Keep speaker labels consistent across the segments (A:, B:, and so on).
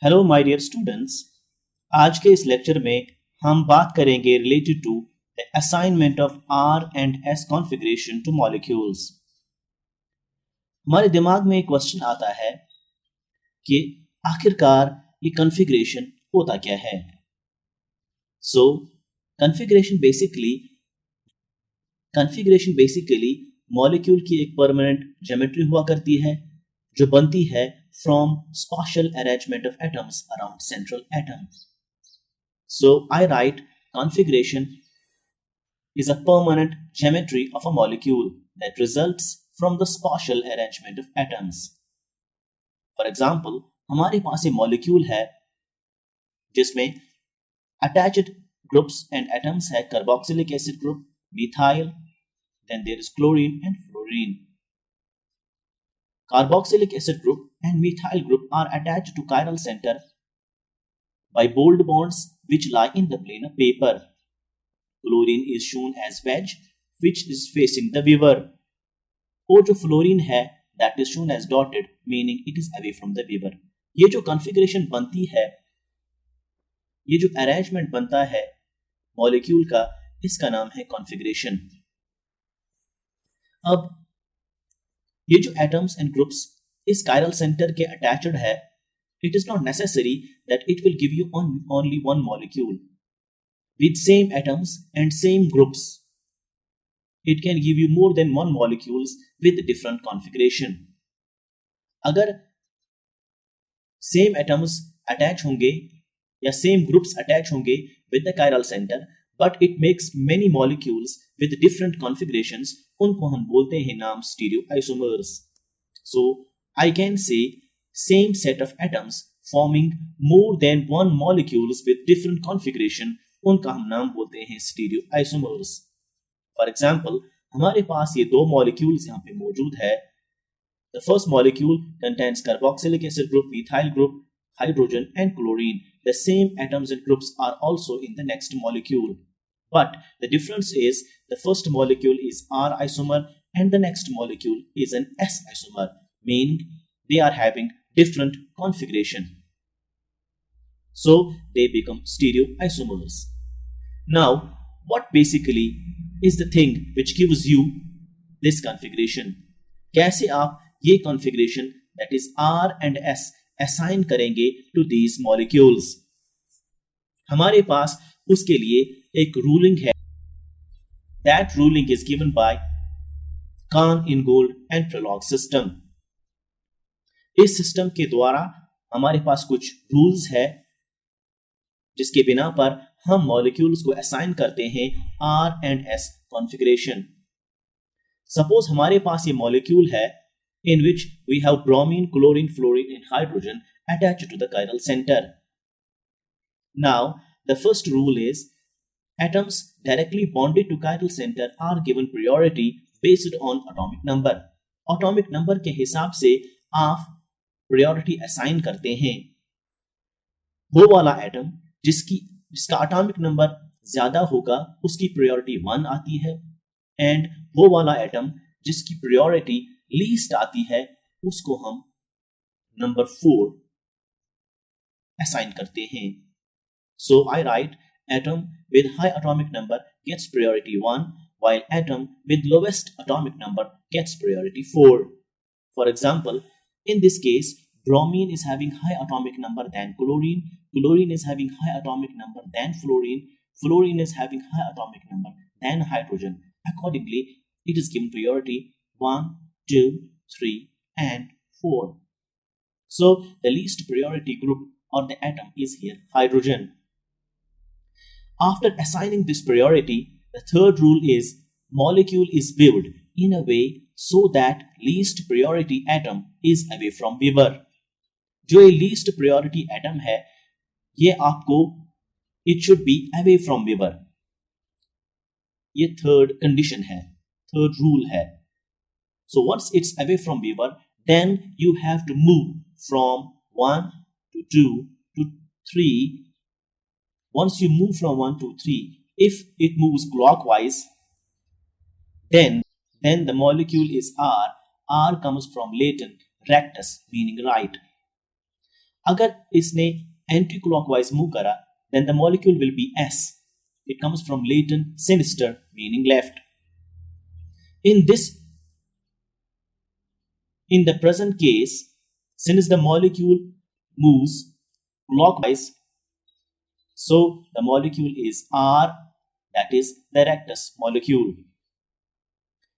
A: Hello my dear students. आज के इस लेक्चर में हम बात करेंगे related to the assignment of R and S configuration to molecules. हमारे दिमाग में एक क्वेश्चन आता है कि आखिरकार ये कॉन्फ़िगरेशन होता क्या है। सो कॉन्फ़िगरेशन बेसिकली मॉलिक्यूल की एक परमानेंट ज्योमेट्री हुआ करती है जो बनती है from spatial arrangement of atoms around central atom. So I write configuration is a permanent geometry of a molecule that results from the spatial arrangement of atoms. For example, हमारे पास ये molecule है जिसमें attached groups and atoms है carboxylic acid group, methyl, then there is chlorine and fluorine. Carboxylic acid group and methyl group are attached to chiral center by bold bonds which lie in the plane of paper. Chlorine is shown as wedge which is facing the weaver. और जो fluorine है that is shown as dotted meaning it is away from the weaver. ये जो configuration बनती है, ये जो arrangement बनता है molecule का, इसका नाम है configuration. अब ये जो atoms and groups इस chiral center के attached है, it is not necessary that it will give you only one molecule. With same atoms and same groups, it can give you more than one molecules with different configuration. अगर same atoms attach होंगे या same groups attach होंगे with the chiral center, but it makes many molecules with different configurations, उनको हम बोलते हैं नाम stereoisomers. So I can say same set of atoms forming more than one molecules with different configuration, उनका हम नाम बोलते हैं stereoisomers. For example, हमारे पास ये दो molecules यहाँ पे मौजूद है. The first molecule contains carboxylic acid group, methyl group, hydrogen and chlorine. The same atoms and groups are also in the next molecule. But the difference is the first molecule is R isomer and the next molecule is an S isomer, meaning they are having different configuration. So they become stereoisomers. Now, what basically is the thing which gives you this configuration? कैसे आप ये configuration that is R and S assign करेंगे to these molecules? हमारे पास उसके लिए एक ruling है. That ruling is given by Kahn-Ingold and Prolog system. इस सिस्टम के द्वारा हमारे पास कुछ रूल्स है जिसके बिना पर हम मॉलिक्यूल्स को असाइन करते हैं R and S configuration. Suppose हमारे पास ये मॉलिक्यूल है in which we have bromine, chlorine, fluorine and hydrogen attached to the chiral center. Now, the first rule is atoms directly bonded to chiral center are given priority based on atomic number. Atomic number के हिसाब से आप priority assign करते हैं. वो वाला atom जिसका atomic number ज्यादा होगा उसकी priority 1 आती है, एंड वो वाला एटम जिसकी priority लीस्ट आती है उसको हम नंबर 4 असाइन करते हैं. So I write atom with high atomic number gets priority 1 while atom with lowest atomic number gets priority 4. For example, in this case, bromine is having high atomic number than chlorine, chlorine is having high atomic number than fluorine, fluorine is having high atomic number than hydrogen. Accordingly, it is given priority 1, 2, 3 and 4. So, the least priority group or the atom is here hydrogen. After assigning this priority, the third rule is molecule is weaved in a way so that least priority atom is away from weaver. जो ये least priority atom है, ये आपको it should be away from weaver. ये third condition है, third rule है. So once it's away from weaver, then you have to move from 1 to 2 to 3. Once you move from 1 to 3, if it moves clockwise, then the molecule is R. R comes from Latin rectus, meaning right. अगर इसने anti clockwise move करा, then the molecule will be S. It comes from Latin sinister, meaning left. In the present case, since the molecule moves clockwise, so the molecule is R, that is the rectus molecule.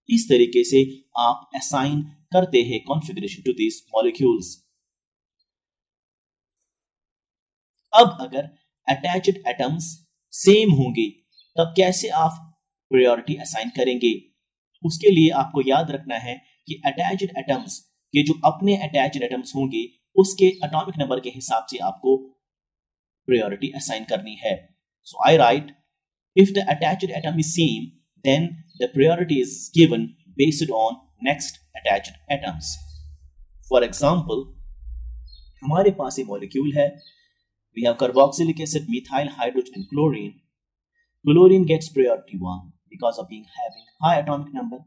A: इस तरीके से आप assign करते हैं configuration to these molecules. अब अगर attached atoms same होंगे तब कैसे आप priority assign करेंगे? उसके लिए आपको याद रखना है कि attached atoms के जो अपने attached atoms होंगे उसके atomic number के हिसाब से आपको priority assign करनी है. So I write, if the attached atom is same, then the priority is given based on next attached atoms. For example, हमारे पास ये molecule है. We have carboxylic acid, methyl, hydrogen and chlorine. Chlorine gets priority 1 because of having high atomic number.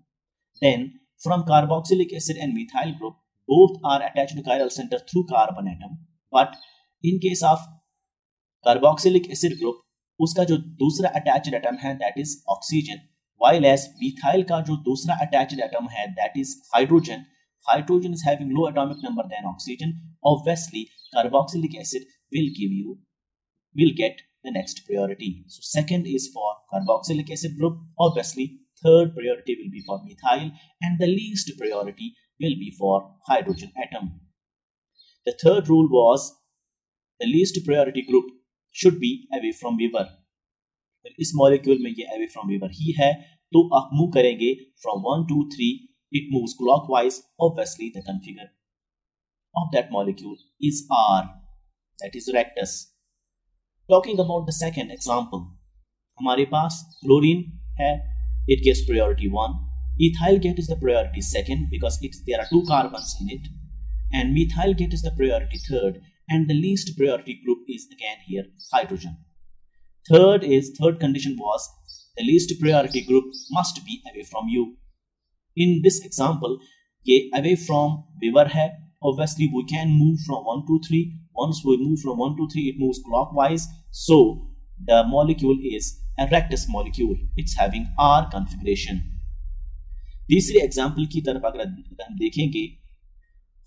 A: Then from carboxylic acid and methyl group, both are attached to chiral center through carbon atom. But in case of carboxylic acid group, उसका जो दूसरा attached atom है that is oxygen, while as methyl का जो दूसरा attached atom है that is hydrogen. Hydrogen is having low atomic number than oxygen. Obviously, carboxylic acid will get the next priority. So second is for carboxylic acid group. Obviously, third priority will be for methyl and the least priority will be for hydrogen atom. The third rule was the least priority group should be away from Weber. इस molecule में ये away from Weber ही है तो आप move करेंगे from 1 2 3. It moves clockwise. Obviously, the configure of that molecule is R, that is rectus. Talking about the second example, हमारे पास chlorine है, it gets priority 1. Ethyl gets the priority 2nd because there are 2 carbons in it, and methyl gets the priority 3rd, and the least priority group is again here hydrogen. Third condition was the least priority group must be away from you. In this example, ये away from Weber है. Obviously, we can move from 1 to 3. Once we move from 1 to 3, it moves clockwise. So, the molecule is a rectus molecule. It's having R configuration. तीसरे example की तरफ अगर हम देखेंगे,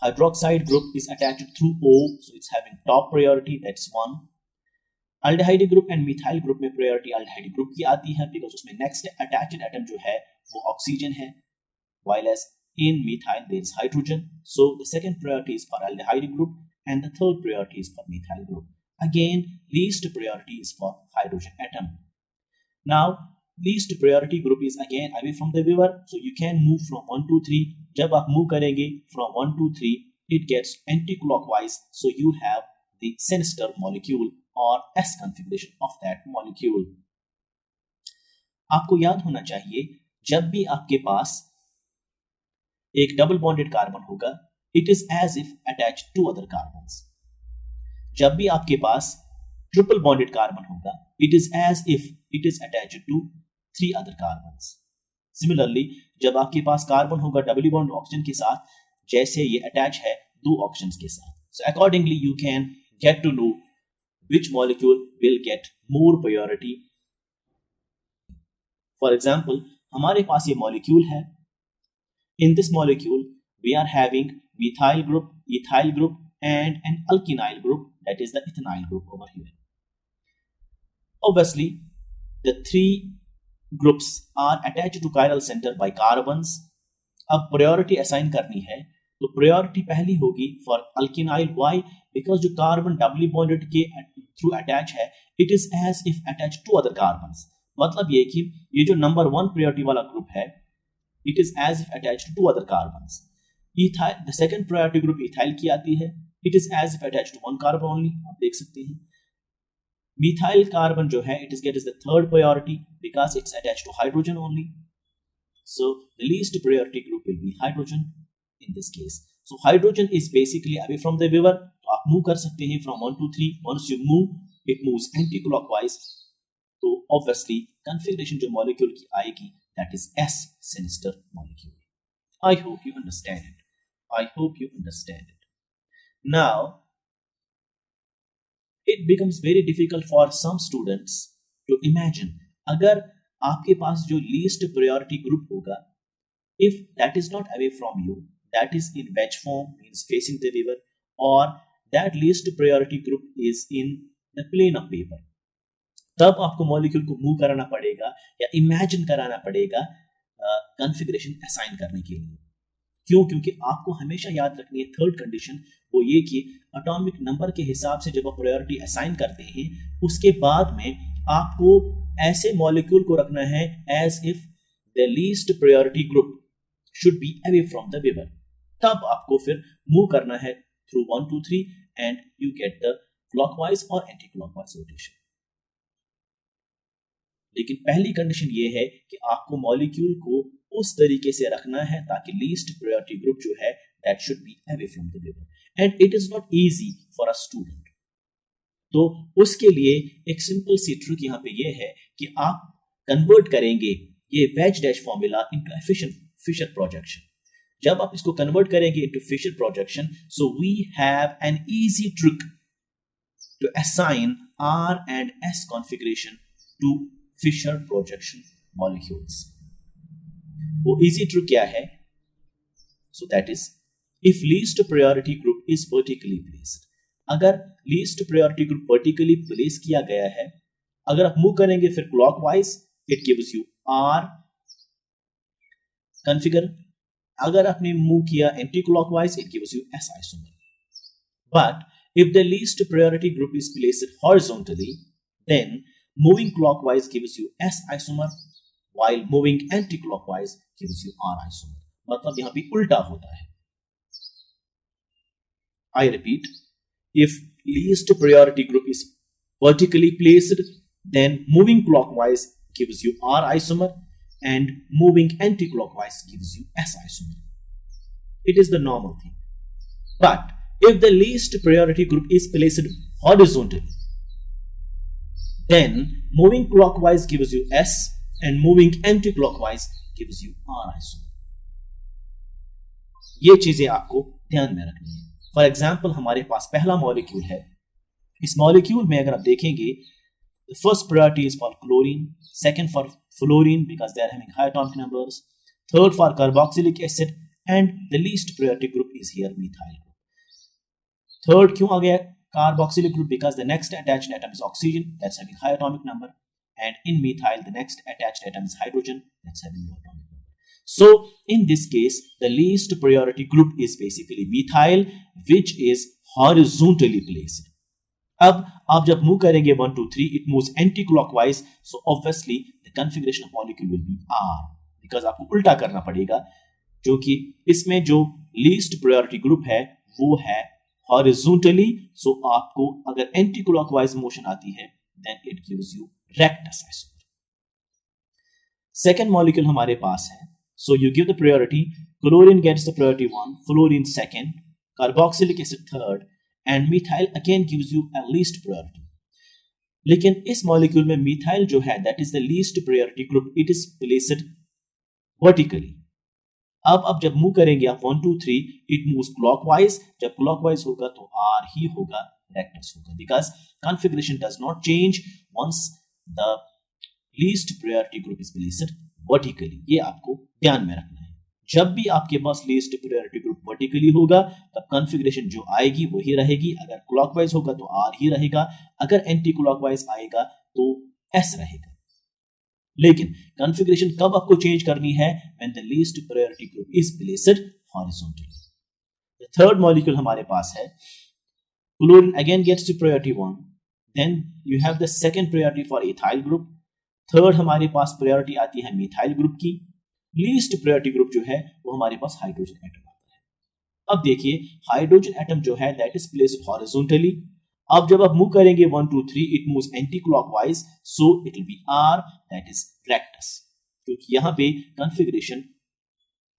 A: hydroxide group is attached through O, so it's having top priority. That's 1. Aldehyde group and methyl group में priority aldehyde group की आती है because उसमें next attached atom जो है वो oxygen है. While as in methyl there is hydrogen, so the second priority is for aldehyde group and the third priority is for methyl group. Again, least priority is for hydrogen atom. Now, least priority group is again away from the Weber, so you can move from 1 to 3. जब आप move करेंगे from 1 to 3, it gets anti-clockwise, so you have the sinister molecule or S configuration of that molecule. आपको याद होना चाहिए जब भी आपके पास एक डबल बॉन्डेड कार्बन होगा, it is as if attached to other carbons. जब भी आपके पास ट्रिपल बॉन्डेड कार्बन होगा, it is as if it is attached to 3 other carbons. Similarly, जब आपके पास कार्बन होगा डबल बॉन्ड ऑक्सीजन के साथ, जैसे ये अटैच है 2 ऑक्सीजन के साथ. So accordingly you can get to know which molecule will get more priority. For example, हमारे पास ये molecule है. In this molecule, we are having methyl group, ethyl group, and an alkenyl group, that is the ethanyl group over here. Obviously, the 3 groups are attached to chiral center by carbons. अब priority assign करनी है, तो priority पहली होगी for alkenyl. Why? Because जो carbon doubly bonded के through attach है, it is as if attached to other carbons. मतलब ये कि ये जो number 1 priority वाला group है, it is as if attached to 2 other carbons. Ethyl, the second priority group ethyl की आती है, it is as if attached to 1 carbon only. आप देख सकते हैं. Methyl carbon जो है, it is get is the third priority because it's attached to hydrogen only. So the least priority group will be hydrogen in this case. So hydrogen is basically away from the Weber. तो आप move कर सकते हैं from 1 to 3. Once you move, it moves anti-clockwise. तो obviously configuration जो molecule की आएगी, that is S sinister molecule. I hope you understand it. Now, It becomes very difficult for some students to imagine, अगर आपके पास जो least priority group होगा, if that is not away from you, that is in wedge form, means facing the river, or that least priority group is in the plane of paper, तब आपको molecule को move कराना पड़ेगा या imagine कराना पड़ेगा configuration assign करने के लिए। क्यों? क्योंकि आपको हमेशा याद रखनी है थर्ड कंडीशन, वो ये कि एटॉमिक नंबर के हिसाब से जब आप प्रायोरिटी असाइन करते हैं, उसके बाद में आपको ऐसे मॉलिक्यूल को रखना है as if the least priority group should be away from the giver. तब आपको फिर मूव करना है through 1 2 3 and you get the clockwise और एंटी क्लॉकवाइज रोटेशन। लेकिन पहली कंडीशन ये है कि आपको मॉलिक्यूल को उस तरीके से रखना है ताकि लीस्ट प्रायोरिटी ग्रुप जो है that should be away from the giver, and it is not easy for a student. तो उसके लिए एक सिंपल सी ट्रिक यहाँ पे ये है कि आप कन्वर्ट करेंगे ये wedge dash formula into Fischer projection. जब आप इसको कन्वर्ट करेंगे into Fischer projection, so we have an easy trick to assign R and S configuration to Fischer projection molecules. वो easy trick क्या है? So that is, if least priority group is vertically placed, अगर least priority group vertically place किया गया है, अगर आप move करेंगे फिर clockwise, it gives you R configure. अगर आपने मूव किया anti-clockwise, it gives you S isomer. But if the least priority group is placed horizontally, then moving clockwise gives you S isomer, while moving anti-clockwise gives you R isomer. मतलब यहाँ पे उल्टा होता है। I repeat, if least priority group is vertically placed, then moving clockwise gives you R isomer, and moving anti-clockwise gives you S isomer. It is the normal thing. But if the least priority group is placed horizontally, then moving clockwise gives you S and moving anti-clockwise gives you R isomer. ये चीजें आपको ध्यान में रखनी है। For example हमारे पास पहला molecule है। इस मॉलिक्यूल में अगर आप देखेंगे, the first priority is for chlorine, second for fluorine because they are having high atomic numbers, third for carboxylic acid, and the least priority group is here methyl group. Third क्यों आ गया carboxylic group? Because the next attached atom is oxygen, that's having high atomic number, and in methyl the next attached atom is hydrogen, that's having low atomic number. So in this case the least priority group is basically methyl, which is horizontally placed. अब आप जब move करेंगे 1 2 3, it moves anti-clockwise, so obviously the configuration of molecule will be R, because आपको उल्टा करना पड़ेगा, क्योंकि इसमें जो least priority group है वो है horizontally, so आपको अगर anti-clockwise motion आती है then it gives you rectus isomer. Second molecule हमारे पास है, so you give the priority, chlorine gets the priority 1, fluorine second, carboxylic acid third, and methyl again gives you a least priority. लेकिन इस molecule में methyl जो है that is the least priority group, it is placed vertically. अब जब move करेंगे आप 1 2 3, it moves clockwise. जब क्लॉकवाइज होगा तो R ही होगा, रेक्टस होगा, because configuration does not change once the least priority group is placed vertically. ये आपको ध्यान में रखना है। जब भी आपके पास लीस्ट प्रायोरिटी ग्रुप वर्टिकली होगा तब कॉन्फ़िगरेशन जो आएगी वही रहेगी। अगर क्लॉकवाइज होगा तो R ही रहेगा, अगर एंटी क्लॉकवाइज आएगा तो S रहेगा। लेकिन कॉन्फ़िगरेशन कब आपको चेंज करनी है? When the least priority group is placed horizontally. The third molecule हमारे पास है chlorine, again gets to priority 1, then you have the second priority for ethyl group, third हमारे पास प्रायोरिटी आती है मिथाइल ग्रुप की, लीस्ट प्रायोरिटी ग्रुप जो है वो हमारे पास हाइड्रोजन एटम आता है। अब देखिए हाइड्रोजन एटम जो है दैट इज प्लेस्ड हॉरिजॉन्टली। अब जब आप मूव करेंगे 1 2 3, it moves anti clockwise, so it will be R, that is rectus, क्योंकि यहां पे कॉन्फ़िगरेशन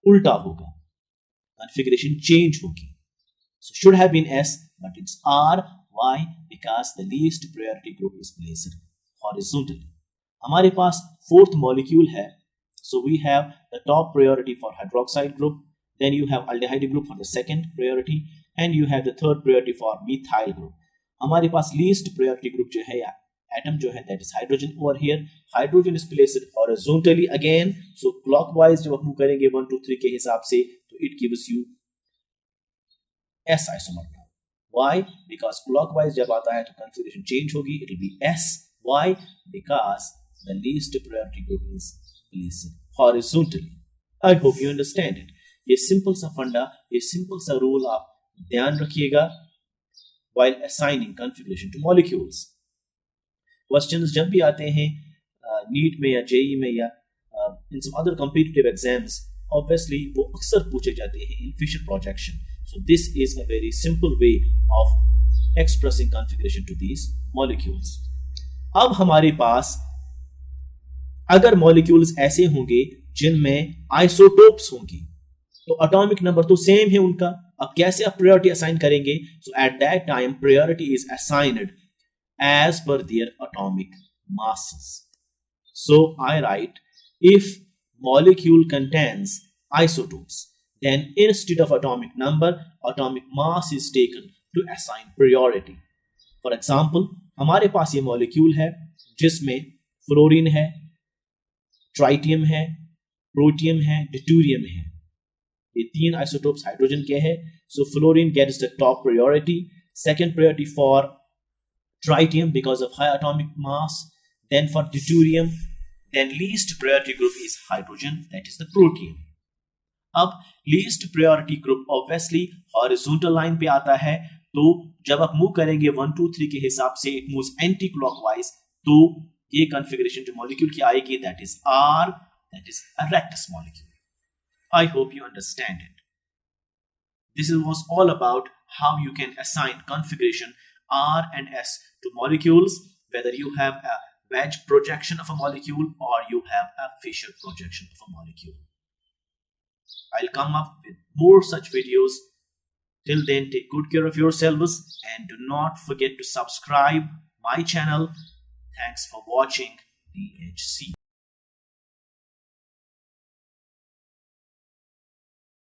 A: उल्टा होगा, कॉन्फ़िगरेशन चेंज होगी। So should have been S, but it's R. Why? Because the least priority group is placed horizontally. हमारे पास fourth molecule है, so we have the top priority for hydroxide group, then you have aldehyde group for the second priority, and you have the third priority for methyl group. हमारे पास least priority group जो है या atom जो है that is hydrogen over here. Hydrogen is placed horizontally again, so clockwise जब आप move करेंगे 1 2 3 के हिसाब से तो it gives you s isomer. Why? Because clockwise जब आता है तो configuration change होगी, it will be s. Why? Because the least priority group is placed horizontally. I hope you understand it. ये simple सा फंडा, ये simple सा रूल आप ध्यान रखिएगा while assigning configuration to molecules. Questions जब भी आते हैं नीट में या जेई में या in some other competitive exams, obviously वो अक्सर पूछे जाते हैं in Fischer projection. So this is a very simple way of expressing configuration to these molecules. अब हमारे पास अगर molecules ऐसे होंगे जिनमें isotopes होंगे तो atomic number तो same है उनका. अब कैसे आप priority assign करेंगे? So at that time priority is assigned as per their atomic masses. So I write, if molecule contains isotopes, then instead of atomic number, atomic mass is taken to assign priority. For example, हमारे पास ये molecule है जिसमें fluorine है, tritium है, protium है, deuterium है. ये तीन आइसोटोप्स हाइड्रोजन के हैं. So fluorine gets the top priority, second priority for tritium because of high atomic mass, then for deuterium, then least priority group is hydrogen, that is the protium. अब least priority group obviously horizontal line पे आता है, तो जब आप move करेंगे 1 2 3 के हिसाब से इट मूव्स एंटी क्लॉकवाइज, तो ये कॉन्फ़िगरेशन जो मॉलिक्यूल की आएगी that is R, that is a rectus molecule. I hope you understand it. This was all about how you can assign configuration R and S to molecules, whether you have a wedge projection of a molecule or you have a Fischer projection of a molecule. I'll come up with more such videos. Till then, take good care of yourselves and do not forget to subscribe my channel. Thanks for watching DHC.